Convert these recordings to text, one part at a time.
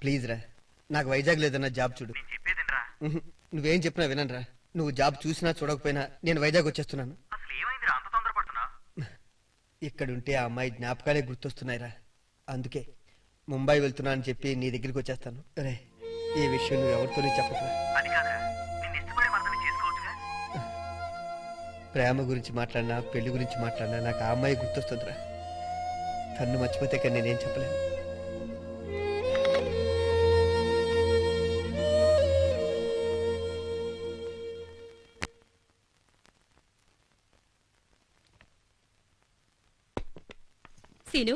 Please రా, నాకు వైజాగ్ లేదన్నా జాబ్ చూడు. నువ్వేం చెప్పినా వినరా. నువ్వు జాబ్ చూసినా చూడకపోయినా నేను వైజాగ్ వచ్చేస్తున్నాను. ఇక్కడుంటే ఆ అమ్మాయి జ్ఞాపకాలే గుర్తొస్తున్నాయిరా. అందుకే ముంబై వెళ్తున్నా అని చెప్పి నీ దగ్గరికి వచ్చేస్తాను. రే, ఈ విషయం నువ్వు ఎవరితోనే చెప్పకురా. ప్రేమ గురించి మాట్లాడినా పెళ్లి గురించి మాట్లాడినా నాకు ఆ అమ్మాయి గుర్తొస్తుందిరా. తన్ను మర్చిపోతే కానీ నేనేం చెప్పలేను. సీను,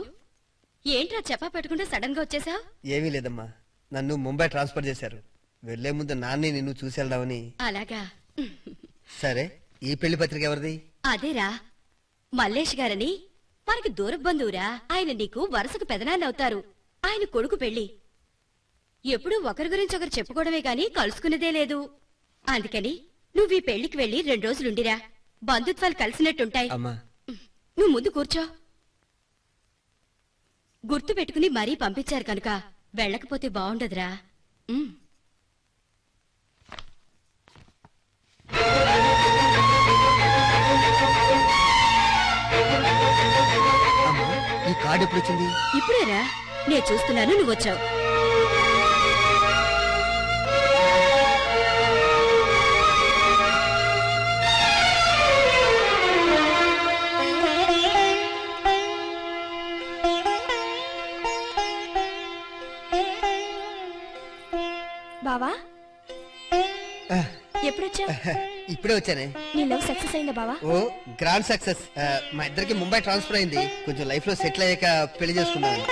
ఏంట్రా చెప్పా పెట్టుకుంటే సడన్ గా వచ్చేసా? ఏమీ లేదమ్మా, నన్ను ముంబై ట్రాన్స్ఫర్ చేశారు. వెళ్లే ముందు నాన్నే నిన్ను చూసి వెళ్దామని. అలాగా. సరే, ఈ పెళ్లి పత్రిక ఎవరిది? అదేరా, మల్లేష్ గారని మనకి దూర బంధువురా. ఆయన నీకు వరుసకు పెదనాన్న అవుతారు. ఆయన కొడుకు పెళ్లి. ఎప్పుడూ ఒకరి గురించి ఒకరు చెప్పుకోవడమే గాని కలుసుకునేదే లేదు. అందుకని నువ్వు ఈ పెళ్లికి వెళ్లి 2 రోజులుండిరా. బంధుత్వాలు కలిసినట్టుంటాయి. అమ్మా, నువ్వు ముందు కూర్చో. గుర్తు పెట్టుకుని మరీ పంపించారు కనుక వెళ్ళకపోతే బాగుండదురా. ఈ కార్డు ఎప్పుడు వచ్చింది? ఇప్పుడేరా, నేను చూస్తున్నాను, నువ్వు వచ్చావు. బావా, ఎప్పుడొచ్చా? ఇప్పుడే వచ్చానే. నీ లవ్ సక్సెస్ అయిందా బావా? ఓ, గ్రాండ్ సక్సెస్. మా ఇద్దరికి ముంబై ట్రాన్స్ఫర్ అయింది. కొంచెం లైఫ్ లో సెటిల్ అయ్యాక పెళ్లి చేసుకున్నాను.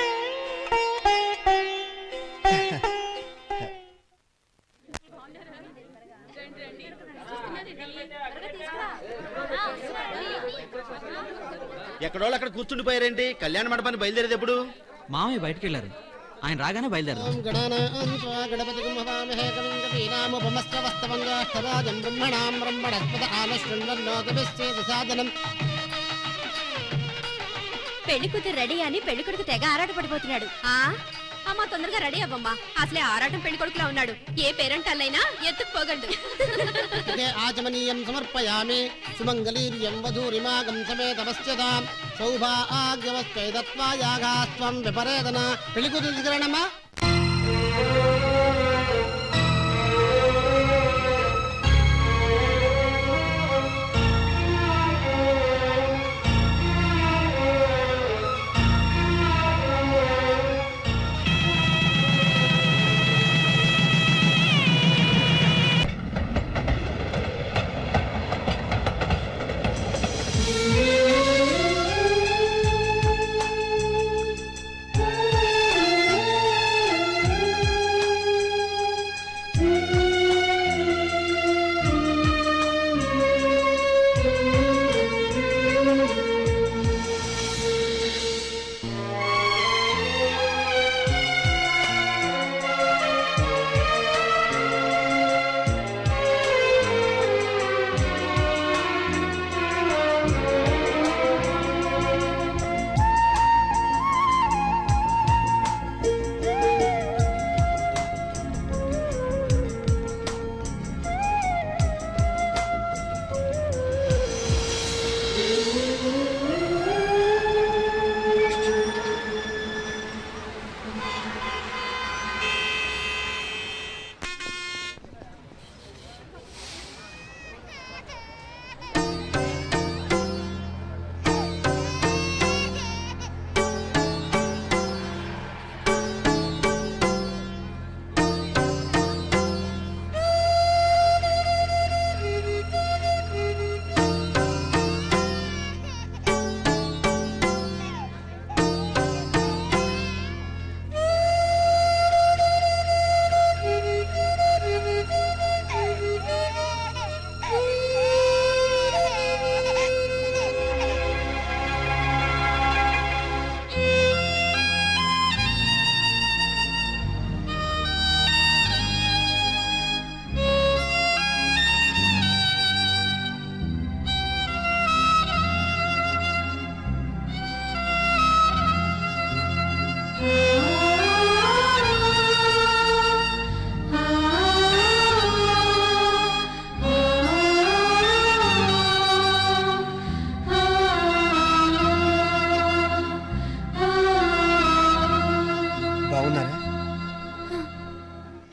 ఎక్కడోళ్ళు అక్కడ కూర్చుండిపోయారేంటి? కళ్యాణ మండపాన్ని బయలుదేరేది ఎప్పుడు? మామయ్య బయటకు వెళ్ళారు, ఆయన రాగానే బయలుదేరదాం. పెళ్లి కూతురు రెడీ అని పెళ్లి కొడుకు తెగ ఆరాట పడిపోతున్నాడు. అమ్మా, తొందరగా రెడీ అవ్వమ్మా. అసలే ఆరాటం పెళ్లి కొడుకులా ఉన్నాడు. ఏ పేరెంట్ అల్లైనా ఎత్తుకుపోగలడు. ఆచమనీయం సమర్పయామి. సుమంగళీర్యం వధూరిమాగం సమేతమస్యతాం సౌభాగ్యమస్త్వైదత్వాయాగాస్త్వం విపరేదన. పెళ్లి కూతురు తీసుకురానమ్మా.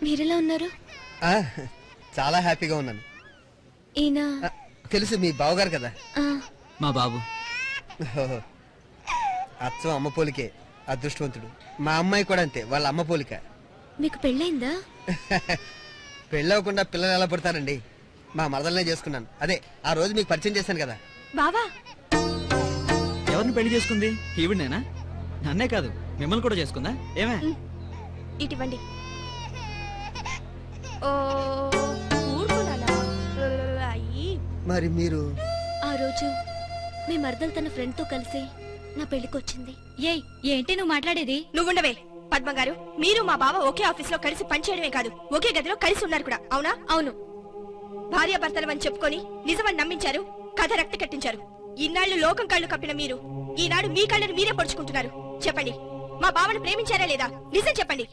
మీరెలా ఉన్నారు? ఆ, చాలా హ్యాపీగా ఉన్నాను. ఈయన ఆ, తెలుసు మీ బావగారు కదా. ఆ, మా బాబు. ఓహో. అచ్చం అమ్మ పోలికే, అదృష్టవంతుడు. మా అమ్మాయి కూడా అంతే, వాళ్ళ అమ్మ పోలిక. మీకు పెళ్ళైందా? పెళ్ళవకుండా పిల్లలు ఎలా పడతారండి? మా మరదలనే చేసుకున్నాను. అదే ఆ రోజు మీకు పరిచయం చేశాను కదా. బావా, ఎవరిని పెళ్లి చేసుకుంది? ఈవిడనేనా? నన్నే కాదు, మిమ్మల్ని కూడా చేసుకుందా? ఏమే? ఇటివ్వండి. ఓ ఊరుకున్నానా? అయ్యి. మరి మీరు ఆ రోజు మీ మరదలు తన ఫ్రెండ్ తో కలిసి నా పెళ్లికి వచ్చింది. ఏయ్ ఏంటి నువ్వు మాట్లాడేది? నువ్వుండవే పద్మ గారు. మీరు మా బావ ఒకే ఆఫీస్ లో కలిసి పనిచేయడమే కాదు, ఒకే గదిలో కలిసి ఉన్నారు కూడా. అవునా? అవును. భార్యాభర్తలమని చెప్పుకొని నిజమని నమ్మించారు, కథ రక్తి కట్టించారు. ఇన్నాళ్లు లోకం కళ్ళు కప్పిన మీరు ఈనాడు మీ కళ్ళను మీరే పొడుచుకుంటున్నారు. చెప్పండి, మా బావను ప్రేమించారా లేదా? నిజం చెప్పండి.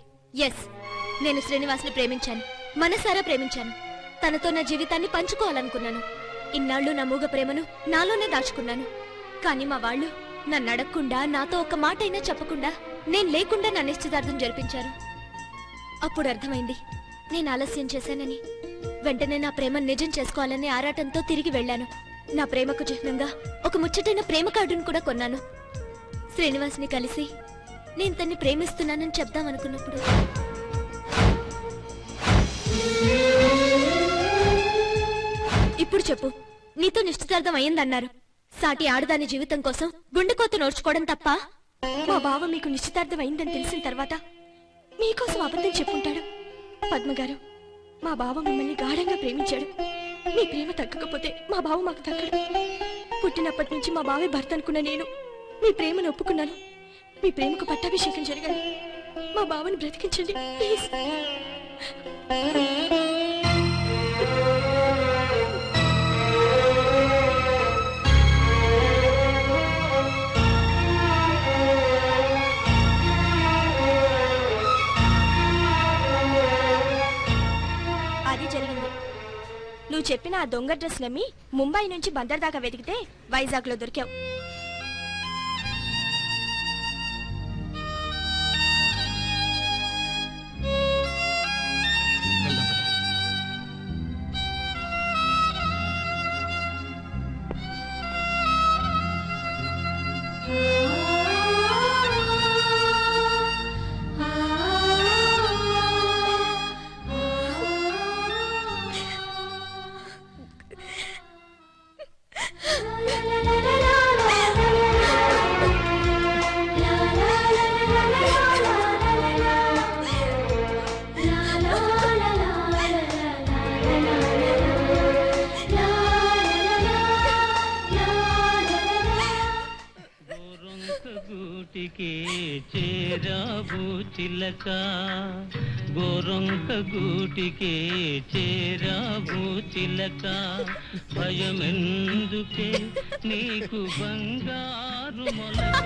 ఎస్, నేను శ్రీనివాస్ని ప్రేమించాను, మనసారా ప్రేమించాను. తనతో నా జీవితాన్ని పంచుకోవాలనుకున్నాను. ఇన్నాళ్లు నా మూగ ప్రేమను నాలోనే దాచుకున్నాను. కానీ మా వాళ్ళు నన్ను అడగకుండా, నాతో ఒక్క మాట అయినా చెప్పకుండా, నేను లేకుండా నా నిశ్చితార్థం జరిపించారు. అప్పుడు అర్థమైంది నేను ఆలస్యం చేశానని. వెంటనే నా ప్రేమ నిజం చేసుకోవాలని ఆరాటంతో తిరిగి వెళ్ళాను. నా ప్రేమకు చిహ్నంగా ఒక ముచ్చటైన ప్రేమ కార్డును కూడా కొన్నాను. శ్రీనివాస్ని కలిసి నేను తన్ని ప్రేమిస్తున్నానని చెప్దామనుకున్నప్పుడు ఇప్పుడు చెప్పు, నీతో నిశ్చితార్థం అయ్యిందన్నారు. సాటి ఆడదాని జీవితం కోసం గుండెకోత నోడ్చుకోవడం తప్ప? మా బావ మీకు నిశ్చితార్థం అయిందని తెలిసిన తర్వాత మీకోసం అబద్ధం చెప్పుంటాడు. పద్మగారు, మా బావ మిమ్మల్ని గాఢంగా ప్రేమించాడు. మీ ప్రేమ తగ్గకపోతే మా బావ మాకు తగ్గడు. పుట్టినప్పటి నుంచి మా బావే భర్త అనుకున్న నేను మీ ప్రేమను ఒప్పుకున్నాను. మీ ప్రేమకు పట్టాభిషేకం జరగాలి. మా బావని బ్రతికించండి ప్లీజ్. అది జరిగింది. నువ్వు చెప్పిన ఆ దొంగ డ్రెస్ నమ్మి ముంబై నుంచి బందర్ దాకా వెతికితే వైజాగ్ లో దొరికావు. వెళ్దాం పద. గూటికి చేరావు చిలక, గోరొంక గూటికి చేరావు చిలక, భయమెందుకే నీకు బంగారు మొలక.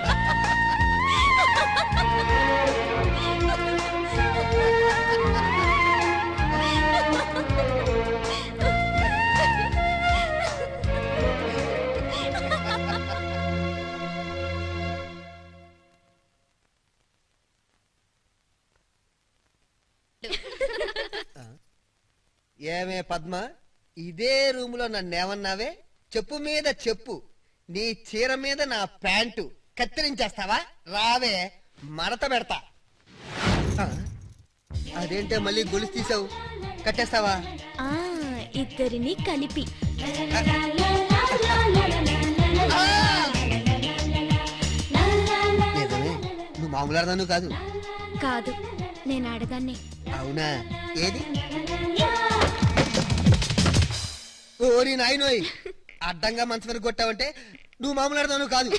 ఏమే పద్మ, ఇదే రూములో నన్నేమన్నావే? చెప్పు మీద చెప్పు. నీ చీర మీద నా ప్యాంటు కత్తిరించేస్తావా? రావే, మడత పెడతా. ఆ, అదేంటే మళ్ళీ గొలుసు తీసావు, కట్టేస్తావా? ఆ, ఇద్దరిని కలిపి. నిజమే, నువ్వు మామూలు అర్థాను కాదు. కాదు, నేను ఆడదాన్ని. అవునా? ఏది? ఓరి నాయనోయ్, అడ్డంగా మంచం మీద కొట్టావంటే నువ్వు మామూలు అర్థాను కాదు.